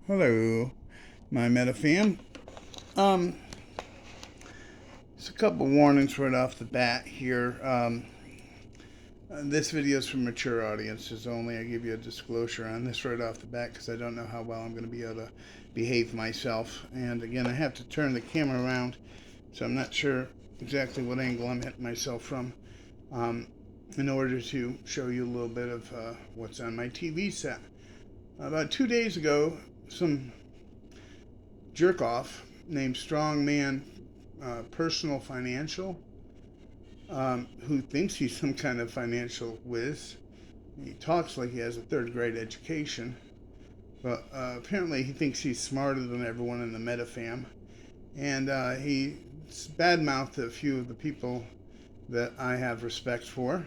Hello, my MetaFam. Um, just a couple warnings right off the bat here. This video is for mature audiences only. I give you a disclosure on this right off the bat because I don't know how well I'm going to be able to behave myself. And again, I have to turn the camera around, so I'm not sure exactly what angle I'm hitting myself from in order to show you a little bit of what's on my TV set. About 2 days ago, some jerk off named Strongman Personal Financial, who thinks he's some kind of financial whiz. He talks like he has a third grade education, but apparently he thinks he's smarter than everyone in the MetaFam. And he badmouthed a few of the people that I have respect for.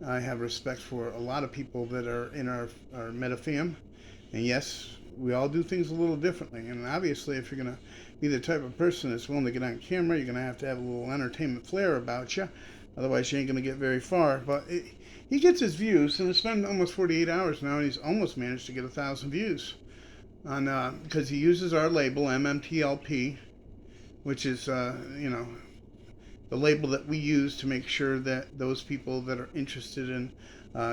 I have respect for a lot of people that are in our MetaFam. And yes, we all do things a little differently. And obviously, if you're going to be the type of person that's willing to get on camera, you're going to have a little entertainment flair about you. Otherwise, you ain't going to get very far. But he gets his views, and it's been almost 48 hours now, and he's almost managed to get 1,000 views on because he uses our label MMTLP, which is the label that we use to make sure that those people that are interested in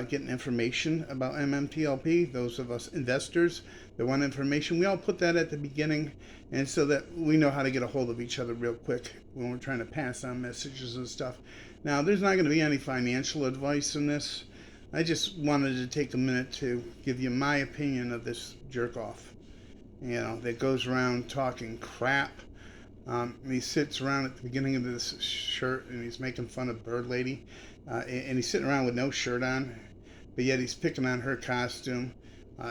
getting information about MMTLP, those of us investors that want information, we all put that at the beginning, and so that we know how to get a hold of each other real quick when we're trying to pass on messages and stuff. Now, there's not going to be any financial advice in this. I just wanted to take a minute to give you my opinion of this jerk off, that goes around talking crap. He sits around at the beginning of this shirt and he's making fun of Bird Lady. And he's sitting around with no shirt on, but yet he's picking on her costume.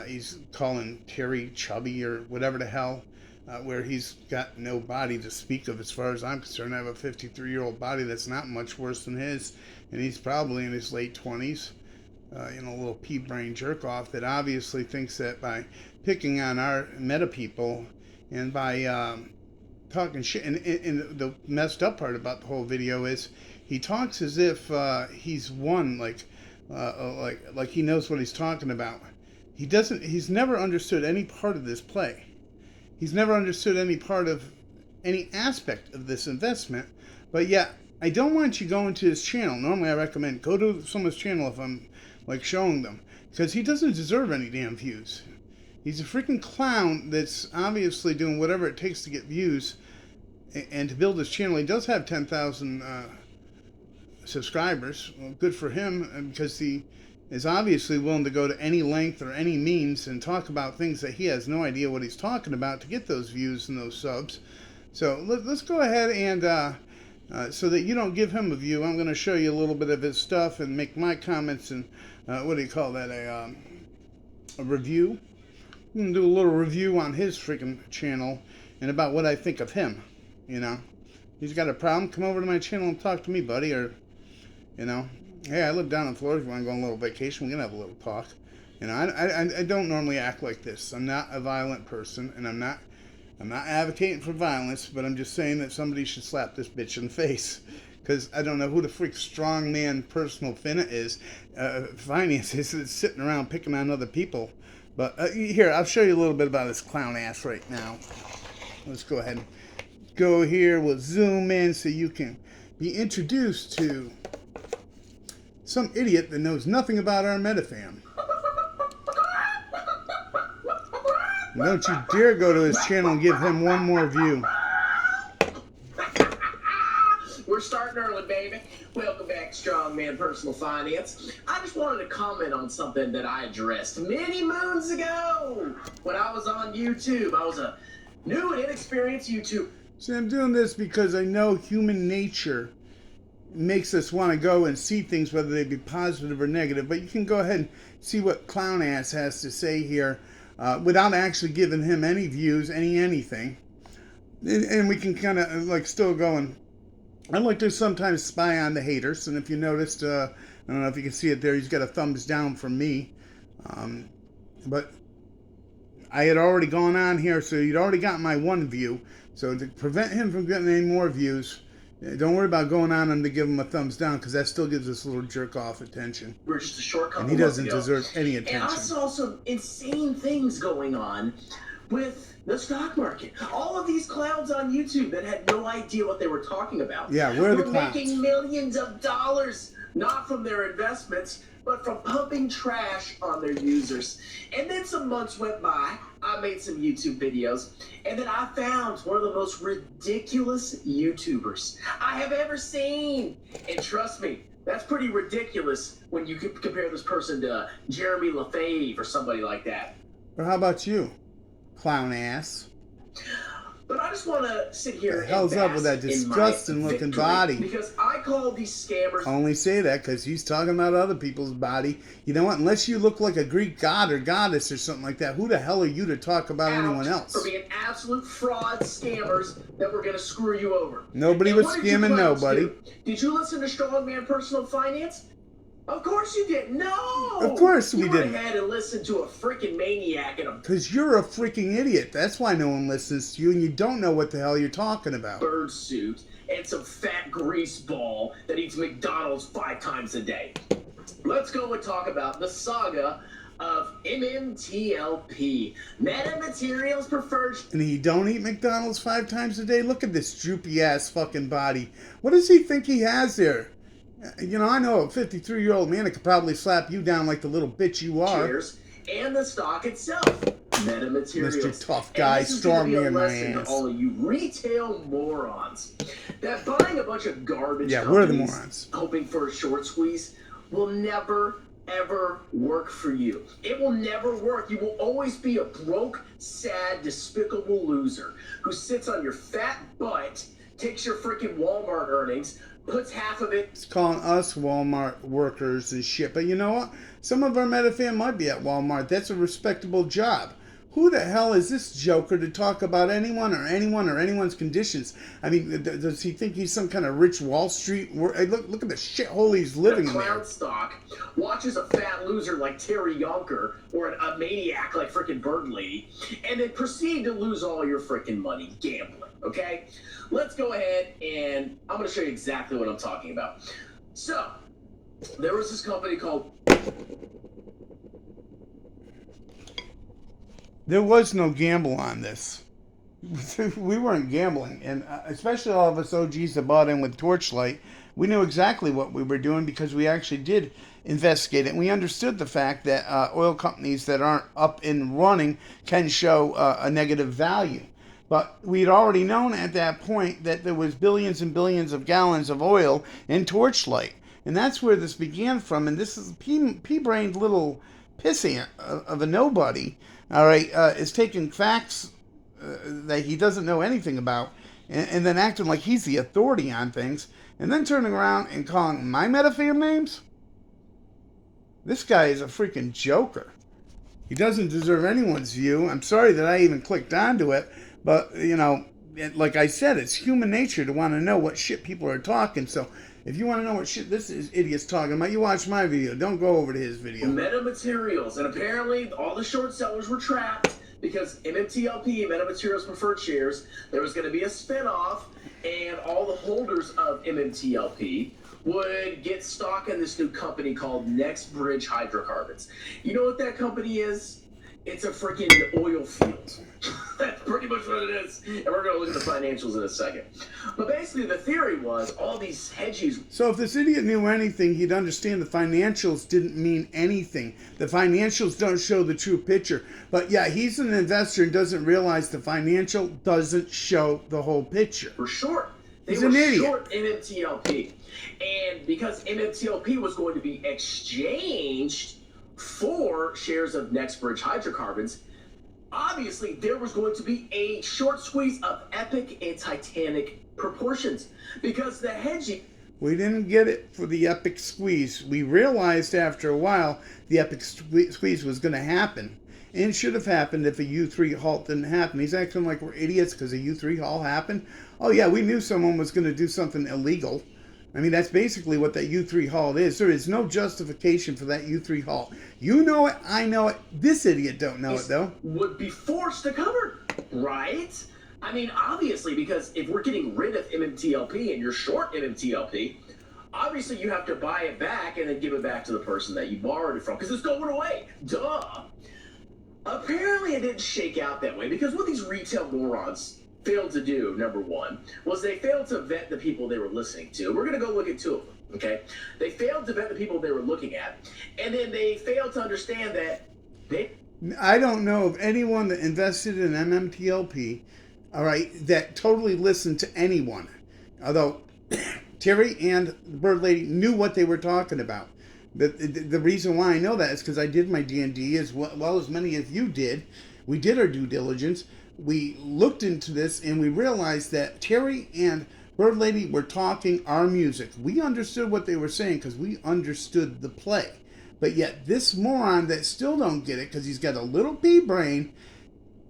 He's calling Terry chubby or whatever the hell, where he's got no body to speak of as far as I'm concerned. I have a 53-year-old body that's not much worse than his, and he's probably in his late 20s. A little pea-brain jerk-off that obviously thinks that by picking on our meta people and by talking shit, and the messed up part about the whole video is he talks as if he's won, like he knows what he's talking about. He doesn't. He's never understood any part of this play. He's never understood any part of any aspect of this investment. But yet, I don't want you going to his channel. Normally, I recommend go to someone's channel if I'm showing them, because he doesn't deserve any damn views. He's a freaking clown that's obviously doing whatever it takes to get views and to build his channel. He does have 10,000 subscribers. Well, good for him, because he is obviously willing to go to any length or any means and talk about things that he has no idea what he's talking about to get those views and those subs. So let's go ahead and so that you don't give him a view, I'm going to show you a little bit of his stuff and make my comments and what do you call that, a review. I'm going to do a little review on his freaking channel and about what I think of him. He's got a problem, come over to my channel and talk to me, buddy. Or, hey, I live down in Florida. If you want to go on a little vacation, we can have a little talk. I don't normally act like this. I'm not a violent person, and I'm not advocating for violence, but I'm just saying that somebody should slap this bitch in the face. Because I don't know who the freak strongman personal finance is sitting around picking on other people. But here, I'll show you a little bit about this clown ass right now. Let's go ahead and go here. We'll zoom in so you can be introduced to some idiot that knows nothing about our MetaFam. And don't you dare go to his channel and give him one more view. We're starting early, baby. Welcome back, Strongman Personal Finance. I just wanted to comment on something that I addressed many moons ago when I was on YouTube. I was a new and inexperienced YouTuber. See, I'm doing this because I know human nature makes us want to go and see things, whether they be positive or negative. But you can go ahead and see what Clown Ass has to say here without actually giving him any views, anything. And we can kind of still go and I like to sometimes spy on the haters. And if you noticed, I don't know if you can see it there, he's got a thumbs down from me. But I had already gone on here, so you'd already got my one view. So to prevent him from getting any more views, don't worry about going on him to give him a thumbs down, because that still gives this little jerk off attention. We're just a short couple and he doesn't deserve any attention. And I saw some insane things going on with the stock market. All of these clowns on YouTube that had no idea what they were talking about. Yeah, we're the were clowns. making millions of dollars, not from their investments, but from pumping trash on their users. And then some months went by, I made some YouTube videos, and then I found one of the most ridiculous YouTubers I have ever seen. And trust me, that's pretty ridiculous when you compare this person to Jeremy LaFave or somebody like that. Or how about you, clown ass? But I just want to sit here The hell's and up with that bask in my disgusting looking victory, body? because I call these scammers. I only say that because he's talking about other people's body. You know what? Unless you look like a Greek god or goddess or something like that, who the hell are you to talk about anyone else? For being absolute fraud scammers that were going to screw you over. Nobody was scamming nobody. Do? Did you listen to Strongman Personal Finance? Of course you didn't. No. Of course we you didn't. You went ahead and listened to a freaking maniac and a Because you're a freaking idiot. That's why no one listens to you, and you don't know what the hell you're talking about. bird suit and some fat grease ball that eats McDonald's 5 times a day. Let's go and talk about the saga of MMTLP, Metamaterials Preferred. And he don't eat McDonald's 5 times a day? Look at this droopy ass fucking body. What does he think he has there? You know, I know a 53-year-old man that could probably slap you down like the little bitch you are. Shares and the stock itself, Metamaterials. Mr. Tough Guy, storm me in my ass. To all of you retail morons that buying a bunch of garbage we're the morons, hoping for a short squeeze will never ever work for you. It will never work. You will always be a broke, sad, despicable loser who sits on your fat butt, takes your freaking Walmart earnings, puts half of it. It's calling us Walmart workers and shit. But you know what? Some of our MetaFam might be at Walmart. That's a respectable job. Who the hell is this joker to talk about anyone or anyone's conditions? I mean, does he think he's some kind of rich Wall Street? Hey, look at the shithole he's living in there. Clown stock watches a fat loser like Terry Yonker or a maniac like frickin' Bird Lady, and then proceed to lose all your frickin' money gambling. Okay, let's go ahead and I'm going to show you exactly what I'm talking about. So there was this company called. There was no gamble on this. We weren't gambling. And especially all of us OGs that bought in with Torchlight, we knew exactly what we were doing because we actually did investigate it. And we understood the fact that oil companies that aren't up and running can show a negative value. But we'd already known at that point that there was billions and billions of gallons of oil in Torchlight. And that's where this began from. And this is pea-brained little pissant of a nobody. All right, is taking facts that he doesn't know anything about and then acting like he's the authority on things and then turning around and calling my MetaFam names? This guy is a freaking joker. He doesn't deserve anyone's view. I'm sorry that I even clicked onto it, but, you know, like I said, it's human nature to want to know what shit people are talking, so if you want to know what shit this idiot's talking about, you watch my video. Don't go over to his video. Metamaterials. And apparently all the short sellers were trapped because MMTLP, Metamaterials Preferred Shares, there was going to be a spinoff, and all the holders of MMTLP would get stock in this new company called Next Bridge Hydrocarbons. You know what that company is? It's a freaking oil field. That's pretty much what it is. And we're going to look at the financials in a second. But basically the theory was all these hedges. So if this idiot knew anything, he'd understand the financials didn't mean anything. The financials don't show the true picture. But yeah, he's an investor and doesn't realize the financial doesn't show the whole picture. For short. He's an idiot. Short MMTLP. And because MMTLP was going to be exchanged for shares of Next Bridge Hydrocarbons, obviously there was going to be a short squeeze of epic and titanic proportions because the hedging. We didn't get it for the epic squeeze. We realized after a while the epic squeeze was going to happen. And it should have happened if a U3 halt didn't happen. He's acting like we're idiots because a U3 halt happened. Oh yeah, we knew someone was going to do something illegal. I mean, that's basically what that U3 halt is. There is no justification for that U3 halt. You know it, I know it. This idiot don't know it, though. Would be forced to cover, right? I mean, obviously, because if we're getting rid of MMTLP and you're short MMTLP, obviously you have to buy it back and then give it back to the person that you borrowed it from because it's going away. Duh. Apparently, it didn't shake out that way because what these retail morons failed to do, number one, was they failed to vet the people they were listening to. We're going to go look at two of them, okay? They failed to vet the people they were looking at, and then they failed to understand that they... I don't know of anyone that invested in MMTLP, all right, that totally listened to anyone. Although Terry and the Bird Lady knew what they were talking about. The reason why I know that is because I did my D&D as well as many of you did. We did our due diligence. We looked into this and we realized that Terry and Bird Lady were talking our music. We understood what they were saying because we understood the play. But yet this moron that still don't get it because he's got a little pea brain,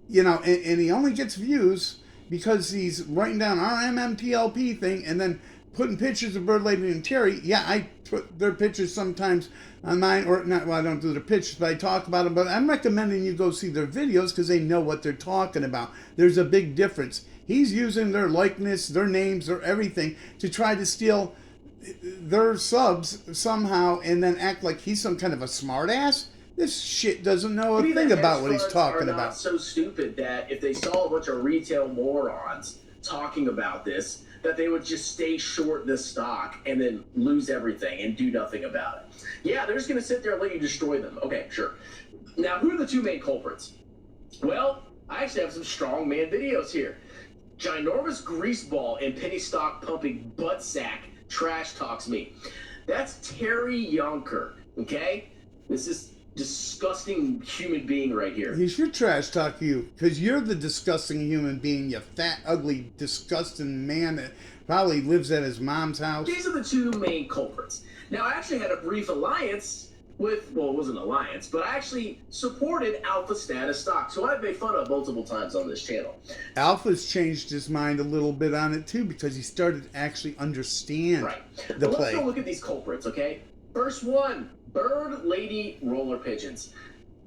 you know, and he only gets views because he's writing down our MMTLP thing and then putting pictures of Bird Lady and Terry. Yeah, I put their pictures sometimes on mine, or not, well, I don't do their pictures, but I talk about them. But I'm recommending you go see their videos because they know what they're talking about. There's a big difference. He's using their likeness, their names, their everything to try to steal their subs somehow and then act like he's some kind of a smart ass. This shit doesn't know a thing about what he's talking about. Not so stupid that if they saw a bunch of retail morons talking about this, that they would just stay short this stock and then lose everything and do nothing about it. Yeah, they're just going to sit there and let you destroy them. Okay, sure. Now, who are the two main culprits? Well, I actually have some strong man videos here. Ginormous greaseball and penny stock pumping butt sack trash talks me. That's Terry Younker, okay? This is disgusting human being right here. He should trash talk you because you're the disgusting human being, you fat, ugly, disgusting man that probably lives at his mom's house. These are the two main culprits. Now, I actually had a brief alliance with, well, it wasn't an alliance, but I actually supported Alpha status stock, so I've made fun of multiple times on this channel. Alpha's changed his mind a little bit on it too because he started to actually understand the play. Let's go look at these culprits, okay? First one, Bird Lady roller pigeons.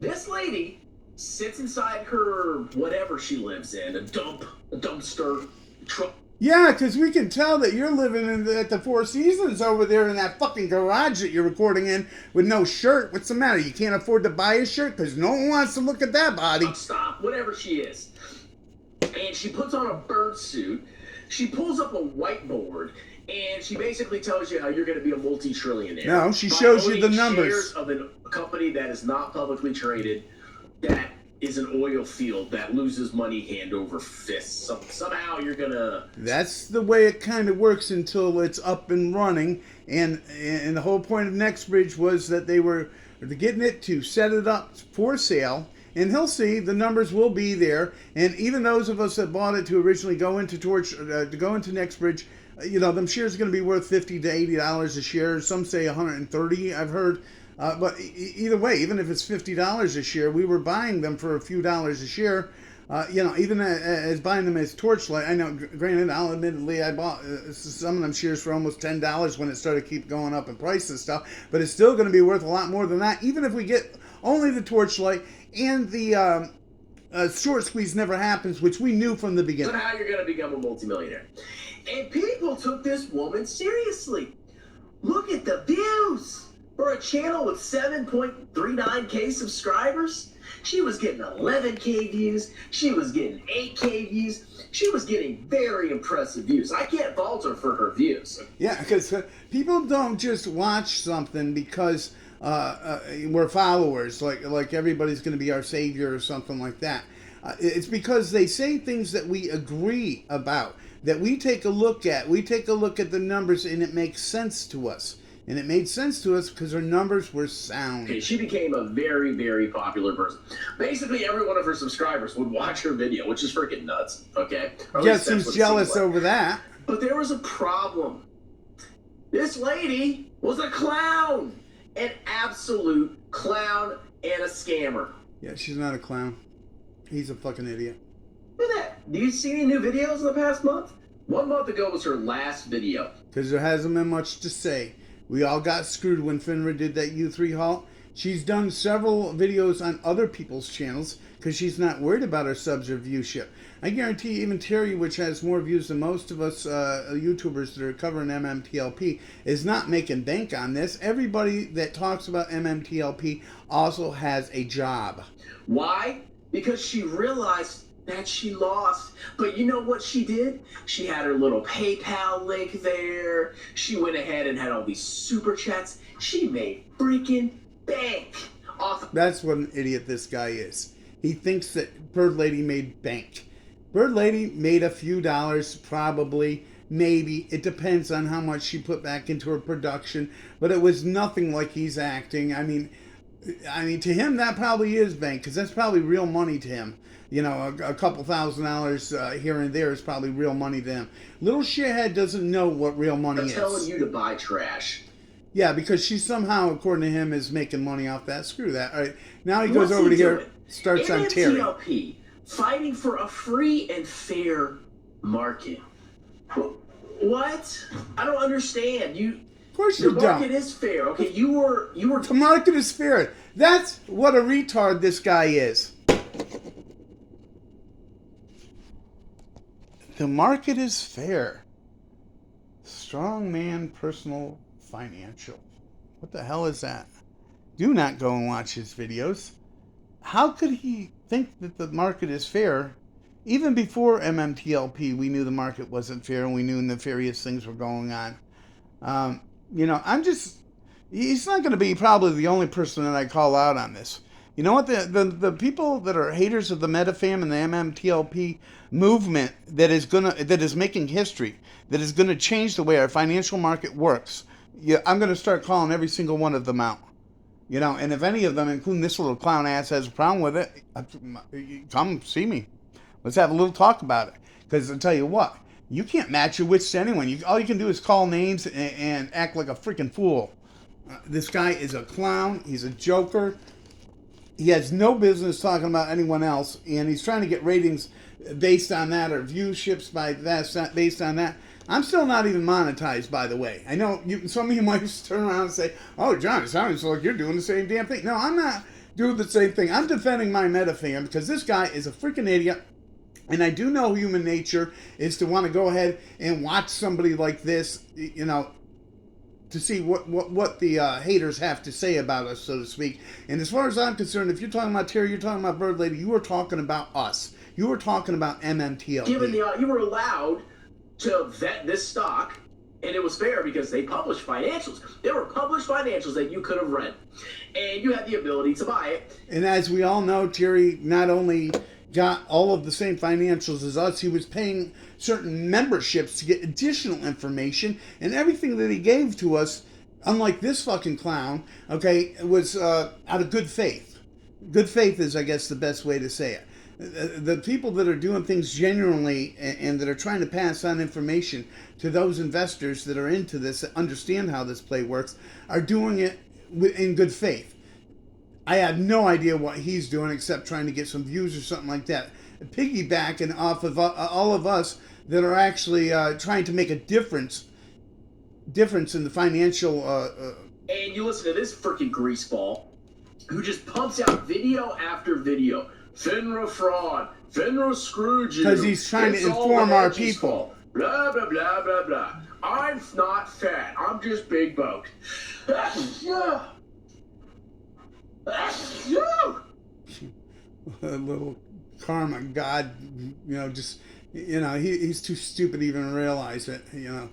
This lady sits inside her whatever she lives in, a dumpster, truck. Yeah, because we can tell that you're living at the Four Seasons over there in that fucking garage that you're recording in with no shirt. What's the matter? You can't afford to buy a shirt because no one wants to look at that body. Oh, stop, whatever she is. And she puts on a bird suit. She pulls up a whiteboard. And she basically tells you how you're going to be a multi-trillionaire. No, she shows you the numbers. Shares of a company that is not publicly traded, that is an oil field that loses money hand over fist. Somehow you're going to... That's the way it kind of works until it's up and running. And the whole point of NextBridge was that they were getting it to set it up for sale. And he'll see the numbers will be there. And even those of us that bought it to originally go into NextBridge, you know, them shares are going to be worth $50 to $80 a share. Some say $130, I've heard. But either way, even if it's $50 a share, we were buying them for a few dollars a share. You know, even as buying them as Torchlight. I know, granted, admittedly, I bought some of them shares for almost $10 when it started to keep going up in price and stuff. But it's still going to be worth a lot more than that, even if we get only the Torchlight and the short squeeze never happens, which we knew from the beginning. Somehow you're going to become a multimillionaire. And people took this woman seriously. Look at the views. For a channel with 7.39K subscribers, she was getting 11K views. She was getting 8K views. She was getting very impressive views. I can't fault her for her views. Yeah, because people don't just watch something because we're followers, like everybody's going to be our savior or something like that. It's because they say things that we agree about, that we take a look at. We take a look at the numbers and it makes sense to us. And it made sense to us because her numbers were sound. Okay, she became a very, very popular person. Basically, every one of her subscribers would watch her video, which is freaking nuts, okay? Guess who's jealous over that? But there was a problem. This lady was a clown. An absolute clown and a scammer. Yeah, she's not a clown. He's a fucking idiot. Look at that. Do you see any new videos in the past month? 1 month ago was her last video. Because there hasn't been much to say. We all got screwed when Finra did that U3 halt. She's done several videos on other people's channels because she's not worried about her subs or viewership. I guarantee even Terry, which has more views than most of us YouTubers that are covering MMTLP, is not making bank on this. Everybody that talks about MMTLP also has a job. Why? Because she realized that she lost. But you know what she did? She had her little PayPal link there. She went ahead and had all these super chats. She made freaking bank off. That's what an idiot this guy is. He thinks that Bird Lady made bank. Bird Lady made a few dollars, probably, maybe. It depends on how much she put back into her production. But it was nothing like he's acting. I mean, to him, that probably is bank, because that's probably real money to him. You know, a couple $1,000s here and there is probably real money to him. Little shithead doesn't know what real money is. I'm telling you to buy trash. Yeah, because she somehow, according to him, is making money off that. Screw that. All right, now he goes over to here, starts on Terry. MMTLP, fighting for a free and fair market. What? I don't understand. Of course you don't. The market is fair. Okay, you were. The market is fair. That's what a retard this guy is. The market is fair. Strong man, personal, financial. What the hell is that? Do not go and watch his videos. How could he think that the market is fair? Even before MMTLP, we knew the market wasn't fair, and we knew nefarious things were going on. You know, he's not going to be probably the only person that I call out on this. You know what? The people that are haters of the MetaFam and the MMTLP movement that is making history, that is going to change the way our financial market works. Yeah, I'm going to start calling every single one of them out. You know, and if any of them, including this little clown ass, has a problem with it, come see me. Let's have a little talk about it. Because I'll tell you what, you can't match your wits to anyone. All you can do is call names and act like a freaking fool. This guy is a clown. He's a joker. He has no business talking about anyone else, and he's trying to get ratings based on that, or viewships based on that. I'm still not even monetized, by the way. I know some of you might turn around and say, "Oh, John, it sounds like you're doing the same damn thing." No, I'm not doing the same thing. I'm defending my MetaFam because this guy is a freaking idiot. And I do know human nature is to want to go ahead and watch somebody like this, you know, to see what the haters have to say about us, so to speak. And as far as I'm concerned, if you're talking about Terry, you're talking about Bird Lady, you are talking about us. You were talking about MMTLP. You were allowed to vet this stock, and it was fair because they published financials. There were published financials that you could have read, and you had the ability to buy it. And as we all know, Terry not only got all of the same financials as us, he was paying certain memberships to get additional information, and everything that he gave to us, unlike this fucking clown, okay, was out of good faith. Good faith is, I guess, the best way to say it. The people that are doing things genuinely and that are trying to pass on information to those investors that are into this, that understand how this play works, are doing it in good faith. I have no idea what he's doing except trying to get some views or something like that. Piggybacking off of all of us that are actually trying to make a difference in the financial... And you listen to this freaking greaseball who just pumps out video after video. FINRA fraud. FINRA screwed you. Because he's trying to inform our people. Blah, blah, blah, blah, blah. I'm not fat. I'm just big boned. A little karma god, you know, just, you know, he's too stupid to even realize it, you know.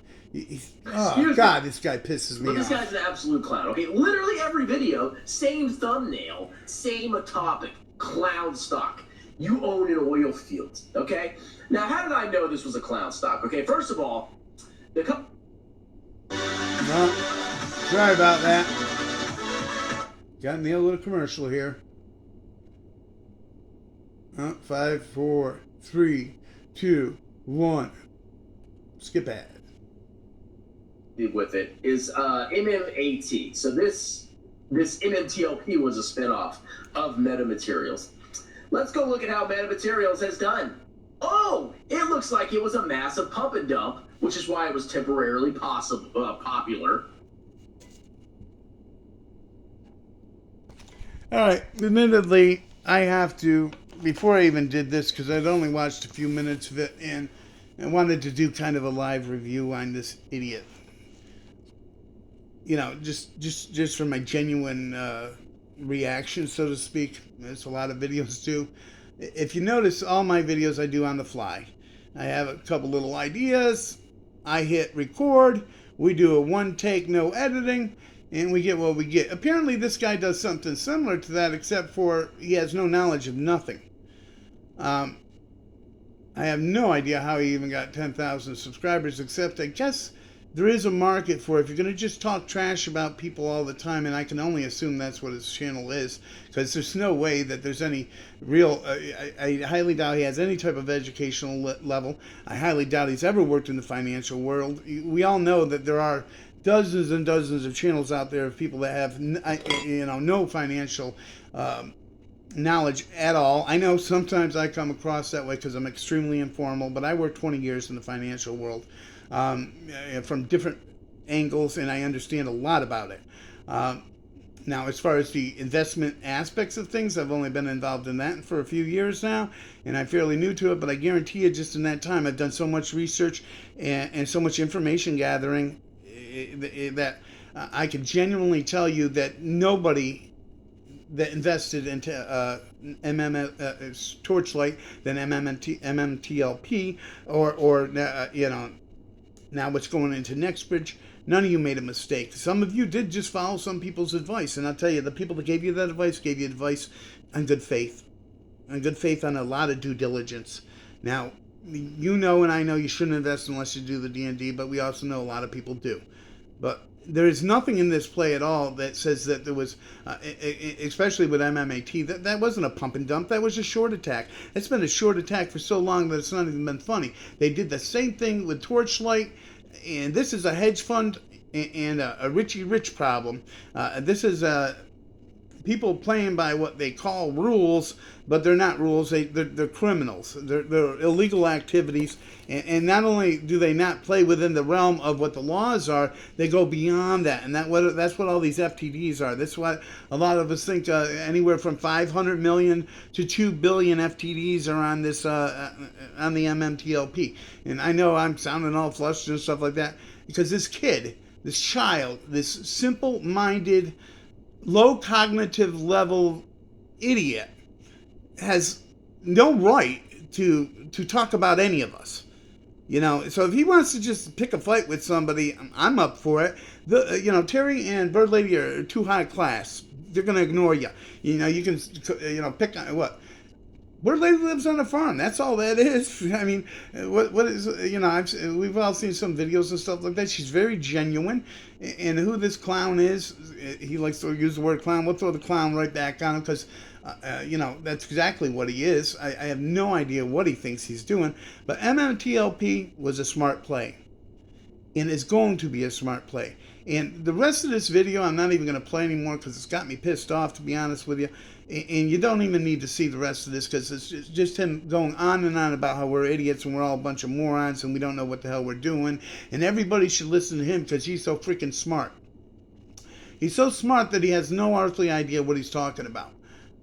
Oh God, this guy pisses me off. This guy's an absolute clown. Okay, literally every video, same thumbnail, same topic, clown stock. You own an oil field. Okay, now how did I know this was a clown stock? Okay, first of all, no, sorry about that. Got me a little commercial here. 5, 4, 3, 2, 1. Skip ad. With it is MMAT. So this MMTLP was a spinoff of Metamaterials. Let's go look at how Metamaterials has done. Oh, it looks like it was a massive pump and dump, which is why it was temporarily popular. All right. Admittedly, I have to, before I even did this, because I'd only watched a few minutes of it, and I wanted to do kind of a live review on this idiot. You know, just from my genuine reaction, so to speak. There's a lot of videos too. If you notice, all my videos I do on the fly. I have a couple little ideas. I hit record. We do a one take, no editing, and we get what we get. Apparently, this guy does something similar to that, except for he has no knowledge of nothing. I have no idea how he even got 10,000 subscribers, except I guess there is a market for it. If you're going to just talk trash about people all the time, and I can only assume that's what his channel is, because there's no way that there's any real, I highly doubt he has any type of educational level. I highly doubt he's ever worked in the financial world. We all know that there are dozens and dozens of channels out there of people that have, no financial knowledge at all. I know sometimes I come across that way because I'm extremely informal, but I worked 20 years in the financial world from different angles, and I understand a lot about it. Now, as far as the investment aspects of things, I've only been involved in that for a few years now, and I'm fairly new to it, but I guarantee you just in that time I've done so much research and so much information gathering that I can genuinely tell you that nobody that invested into Torchlight, then MMTLP, or now what's going into NextBridge, none of you made a mistake. Some of you did just follow some people's advice, and I'll tell you, the people that gave you that advice gave you advice on good faith, on a lot of due diligence. Now, you know and I know you shouldn't invest unless you do the D&D, but we also know a lot of people do. But there is nothing in this play at all that says that there was, especially with MMAT, that wasn't a pump and dump. That was a short attack. It's been a short attack for so long that it's not even been funny. They did the same thing with Torchlight, and this is a hedge fund and a Richie Rich problem. This is people playing by what they call rules, but they're not rules. They're criminals. They're illegal activities. And not only do they not play within the realm of what the laws are, they go beyond that. And that's what all these FTDs are. That's what a lot of us think anywhere from 500 million to 2 billion FTDs are on this on the MMTLP. And I know I'm sounding all flustered and stuff like that because this kid, this child, this simple-minded, low cognitive level idiot has no right to talk about any of us. So if he wants to just pick a fight with somebody, I'm up for it. Terry and Bird Lady are too high class. They're going to ignore you. You can, pick on what? Bird Lady lives on a farm. That's all that is. I mean, what is, we've all seen some videos and stuff like that. She's very genuine. And who this clown is, he likes to use the word clown. We'll throw the clown right back on him because, that's exactly what he is. I have no idea what he thinks he's doing. But MMTLP was a smart play. And it's going to be a smart play. And the rest of this video, I'm not even going to play anymore because it's got me pissed off, to be honest with you. And you don't even need to see the rest of this because it's just him going on and on about how we're idiots and we're all a bunch of morons and we don't know what the hell we're doing. And everybody should listen to him because he's so freaking smart. He's so smart that he has no earthly idea what he's talking about.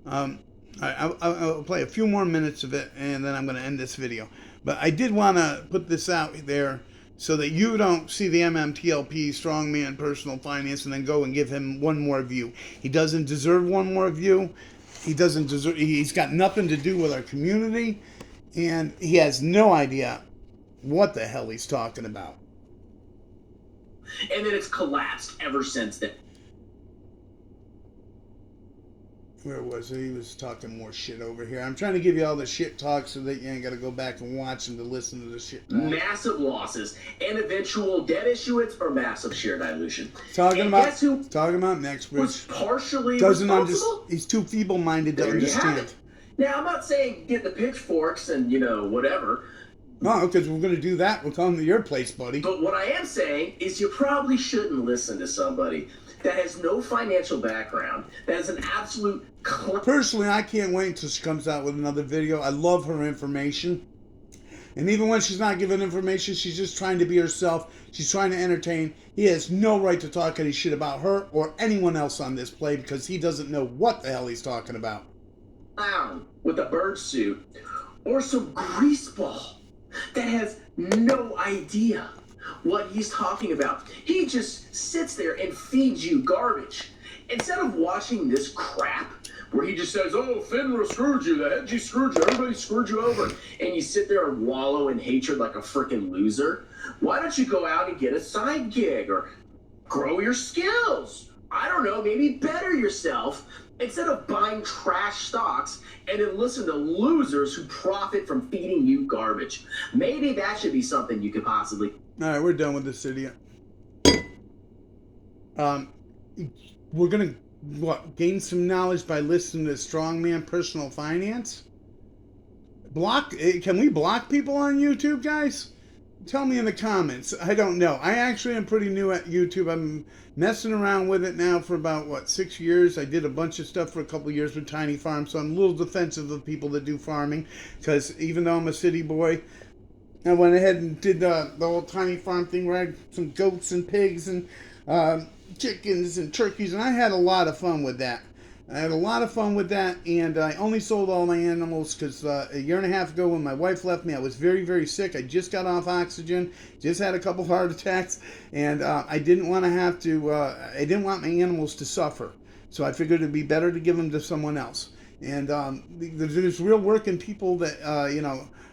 I'll play a few more minutes of it and then I'm going to end this video. But I did want to put this out there so that you don't see the MMTLP strongman personal finance and then go and give him one more view. He doesn't deserve one more view. He's got nothing to do with our community, and he has no idea what the hell he's talking about. And then it's collapsed ever since then. Where was it? He was talking more shit over here. I'm trying to give you all the shit talk so that you ain't got to go back and watch him to listen to the shit talk. Massive losses and eventual debt issuance or massive share dilution. Talking about NextBridge. Was partially responsible? He's too feeble-minded to understand. Now, I'm not saying get the pitchforks and, whatever. No, because we're going to do that. We'll come to your place, buddy. But what I am saying is you probably shouldn't listen to somebody that has no financial background, that is an absolute... Personally, I can't wait until she comes out with another video. I love her information. And even when she's not giving information, she's just trying to be herself. She's trying to entertain. He has no right to talk any shit about her or anyone else on this play because he doesn't know what the hell he's talking about. Clown with a bird suit, or some greaseball that has no idea what he's talking about. He just sits there and feeds you garbage. Instead of watching this crap where he just says, oh, Finra screwed you, the Hedgie screwed you, everybody screwed you over, and you sit there and wallow in hatred like a freaking loser, why don't you go out and get a side gig or grow your skills? I don't know, maybe better yourself instead of buying trash stocks and then listen to losers who profit from feeding you garbage. Maybe that should be something you could possibly... All right, we're done with this idiot. We're going to gain some knowledge by listening to Strongman Personal Finance? Can we block people on YouTube, guys? Tell me in the comments. I don't know. I actually am pretty new at YouTube. I'm messing around with it now for about, 6 years. I did a bunch of stuff for a couple of years with Tiny Farm, so I'm a little defensive of people that do farming, because even though I'm a city boy, I went ahead and did the whole Tiny Farm thing where I had some goats and pigs and chickens and turkeys, and I had a lot of fun with that. And I only sold all my animals because a year and a half ago when my wife left me, I was very, very sick. I just got off oxygen, just had a couple heart attacks, and I didn't want I didn't want my animals to suffer. So I figured it'd be better to give them to someone else. And there's real working people that,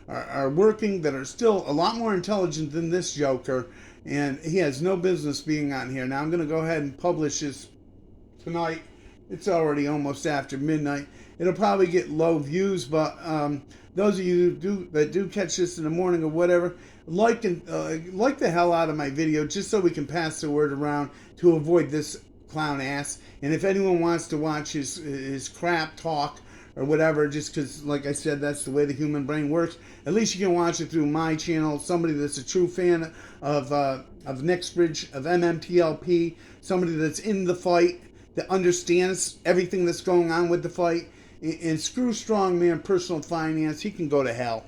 are working that are still a lot more intelligent than this joker, and he has no business being on here. Now I'm going to go ahead and publish this tonight. It's already almost after midnight. It'll probably get low views, but those of you that do catch this in the morning or whatever, like the hell out of my video just so we can pass the word around to avoid this clown ass. And if anyone wants to watch his crap talk or whatever, just because, like I said, that's the way the human brain works, at least you can watch it through my channel. Somebody that's a true fan of Nextbridge, of MMTLP, somebody that's in the fight, that understands everything that's going on with the fight. And screw Strongman Personal Finance. He can go to hell.